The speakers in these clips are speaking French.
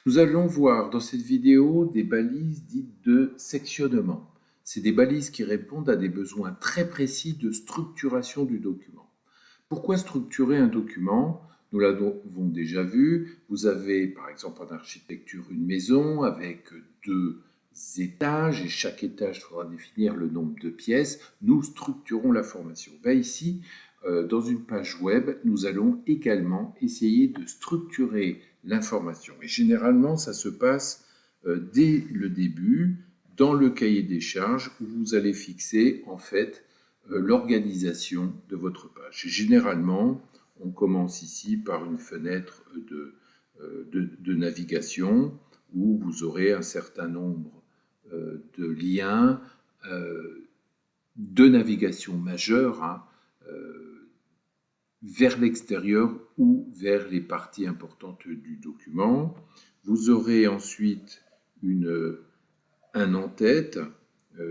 Nous allons voir dans cette vidéo des balises dites de sectionnement. C'est des balises qui répondent à des besoins très précis de structuration du document. Pourquoi structurer un document? Nous l'avons déjà vu. Vous avez par exemple en architecture une maison avec deux étages et chaque étage faudra définir le nombre de pièces. Nous structurons la formation. Ben ici, dans une page web, nous allons également essayer de structurer l'information. Et généralement, ça se passe dès le début, dans le cahier des charges, où vous allez fixer en fait l'organisation de votre page. Et généralement, on commence ici par une fenêtre de navigation où vous aurez un certain nombre de liens de navigation majeurs, vers l'extérieur ou vers les parties importantes du document. Vous aurez ensuite un en-tête,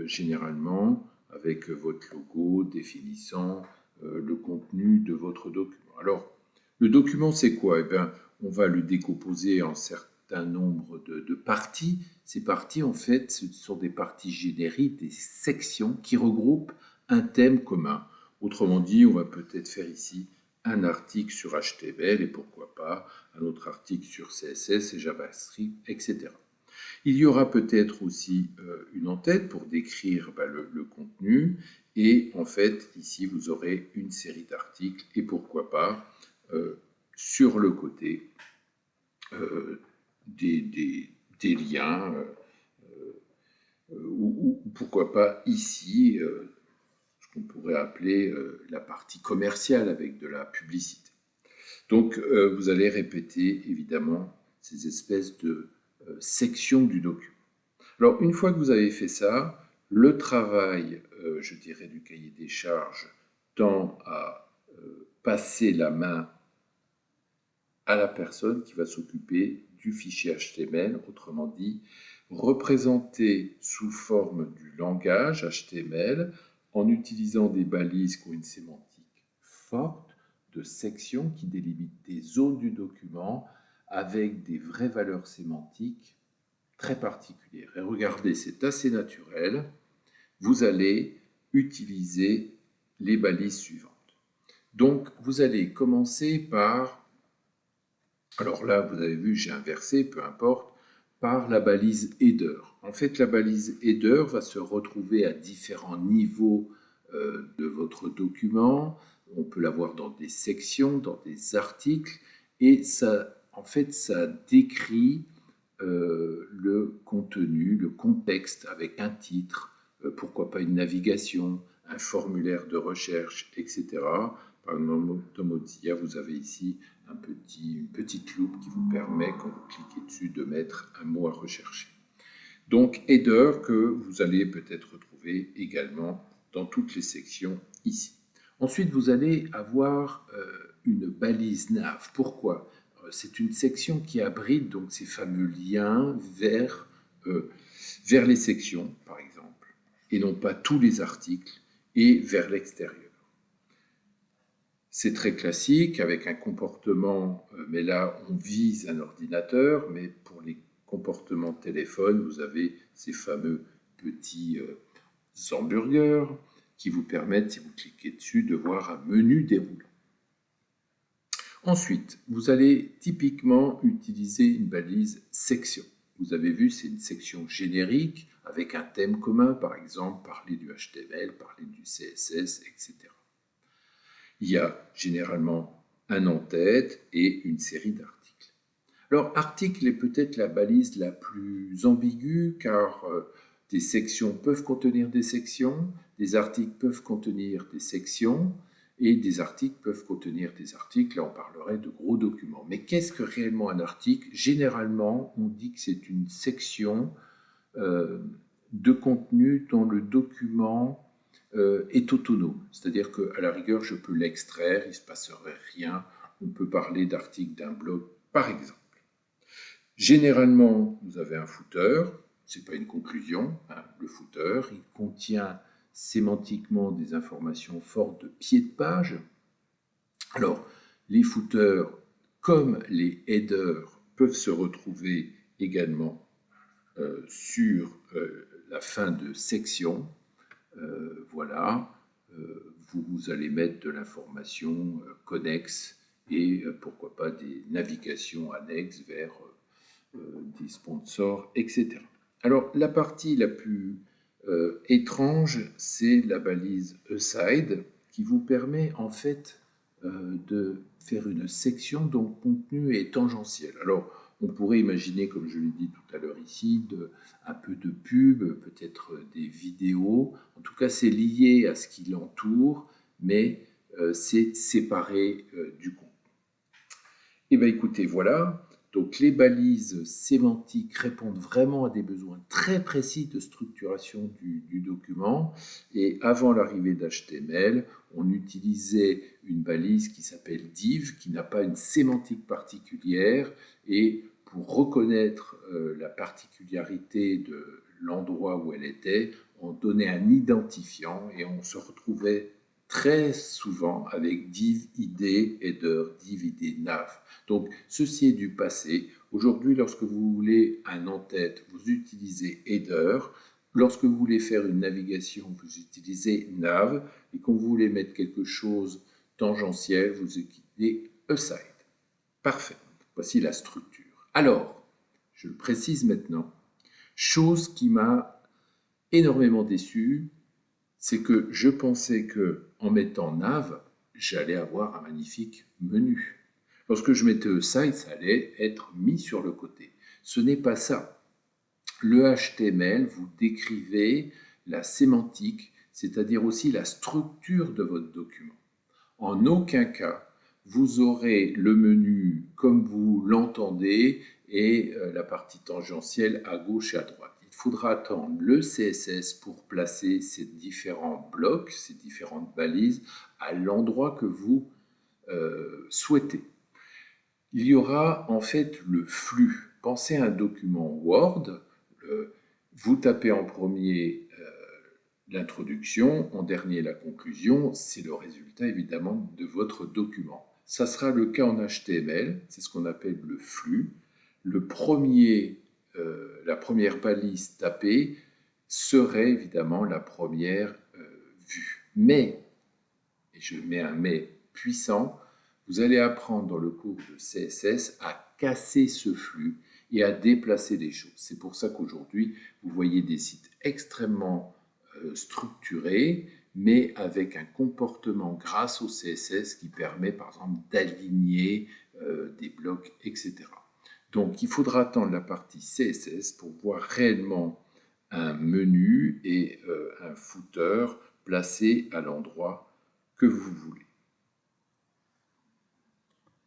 généralement, avec votre logo définissant le contenu de votre document. Alors, le document, c'est quoi? Eh bien, on va le décomposer en certain nombre de parties. Ces parties, en fait, ce sont des parties génériques, des sections qui regroupent un thème commun. Autrement dit, on va peut-être faire ici un article sur HTML et pourquoi pas un autre article sur CSS et JavaScript, etc. Il y aura peut-être aussi une en-tête pour décrire le contenu et en fait ici vous aurez une série d'articles et pourquoi pas sur le côté des liens ou pourquoi pas ici qu'on pourrait appeler la partie commerciale avec de la publicité. Donc, vous allez répéter évidemment ces espèces de sections du document. Alors, une fois que vous avez fait ça, le travail, je dirais, du cahier des charges tend à passer la main à la personne qui va s'occuper du fichier HTML, autrement dit, représenté sous forme du langage HTML en utilisant des balises qui ont une sémantique forte, de sections qui délimitent des zones du document avec des vraies valeurs sémantiques très particulières. Et regardez, c'est assez naturel. Vous allez utiliser les balises suivantes. Donc, vous allez commencer par, alors là, vous avez vu, j'ai inversé, peu importe, par la balise header. En fait, la balise header va se retrouver à différents niveaux de votre document. On peut l'avoir dans des sections, dans des articles, et ça, en fait, ça décrit le contenu, le contexte avec un titre, pourquoi pas une navigation, un formulaire de recherche, etc. Par exemple, dans Mozilla, vous avez ici une petite loupe qui vous permet, quand vous cliquez dessus, de mettre un mot à rechercher. Donc, header que vous allez peut-être retrouver également dans toutes les sections ici. Ensuite, vous allez avoir une balise nav. Pourquoi? C'est une section qui abrite donc ces fameux liens vers les sections, par exemple, et non pas tous les articles, et vers l'extérieur. C'est très classique, avec un comportement, mais là on vise un ordinateur, mais pour les comportements de téléphone, vous avez ces fameux petits hamburgers qui vous permettent, si vous cliquez dessus, de voir un menu déroulant. Ensuite, vous allez typiquement utiliser une balise section. Vous avez vu, c'est une section générique avec un thème commun, par exemple, parler du HTML, parler du CSS, etc. Il y a généralement un en-tête et une série d'articles. Alors, article est peut-être la balise la plus ambiguë car des sections peuvent contenir des sections, des articles peuvent contenir des sections et des articles peuvent contenir des articles. Là, on parlerait de gros documents. Mais qu'est-ce que réellement un article? Généralement, on dit que c'est une section de contenu dont le document est autonome. C'est-à-dire qu'à la rigueur, je peux l'extraire, il ne se passerait rien. On peut parler d'articles d'un blog, par exemple. Généralement, vous avez un footer, ce n'est pas une conclusion, hein, le footer, il contient sémantiquement des informations fortes de pied de page. Alors, les footers, comme les headers, peuvent se retrouver également sur la fin de section. Voilà, vous allez mettre de l'information connexe et pourquoi pas des navigations annexes vers des sponsors, etc. Alors, la partie la plus étrange, c'est la balise aside qui vous permet en fait de faire une section dont le contenu est tangentiel. Alors, on pourrait imaginer, comme je l'ai dit tout à l'heure ici, un peu de pub, peut-être des vidéos. En tout cas, c'est lié à ce qui l'entoure, mais c'est séparé du contenu. Eh bien, écoutez, voilà. Donc, les balises sémantiques répondent vraiment à des besoins très précis de structuration du document. Et avant l'arrivée d'HTML, on utilisait une balise qui s'appelle div, qui n'a pas une sémantique particulière. Et pour reconnaître la particularité de l'endroit où elle était, on donnait un identifiant et on se retrouvait très souvent avec div id header, div id nav. Donc, ceci est du passé. Aujourd'hui, lorsque vous voulez un en-tête, vous utilisez header. Lorsque vous voulez faire une navigation, vous utilisez nav. Et quand vous voulez mettre quelque chose tangentiel, vous utilisez aside. Parfait. Voici la structure. Alors, je le précise maintenant, chose qui m'a énormément déçu, c'est que je pensais que en mettant nav, j'allais avoir un magnifique menu. Lorsque je mettais aside, ça allait être mis sur le côté. Ce n'est pas ça. Le HTML, vous décrivez la sémantique, c'est-à-dire aussi la structure de votre document. En aucun cas, vous aurez le menu comme vous l'entendez et la partie tangentielle à gauche et à droite. Il faudra attendre le CSS pour placer ces différents blocs, ces différentes balises à l'endroit que vous souhaitez. Il y aura en fait le flux. Pensez à un document Word, vous tapez en premier l'introduction, en dernier la conclusion, c'est le résultat évidemment de votre document. Ça sera le cas en HTML, c'est ce qu'on appelle le flux. La première balise tapée serait évidemment la première vue. Mais, et je mets un mais puissant, vous allez apprendre dans le cours de CSS à casser ce flux et à déplacer les choses. C'est pour ça qu'aujourd'hui, vous voyez des sites extrêmement structurés, mais avec un comportement grâce au CSS qui permet par exemple d'aligner des blocs, etc. Donc il faudra attendre la partie CSS pour voir réellement un menu et un footer placé à l'endroit que vous voulez.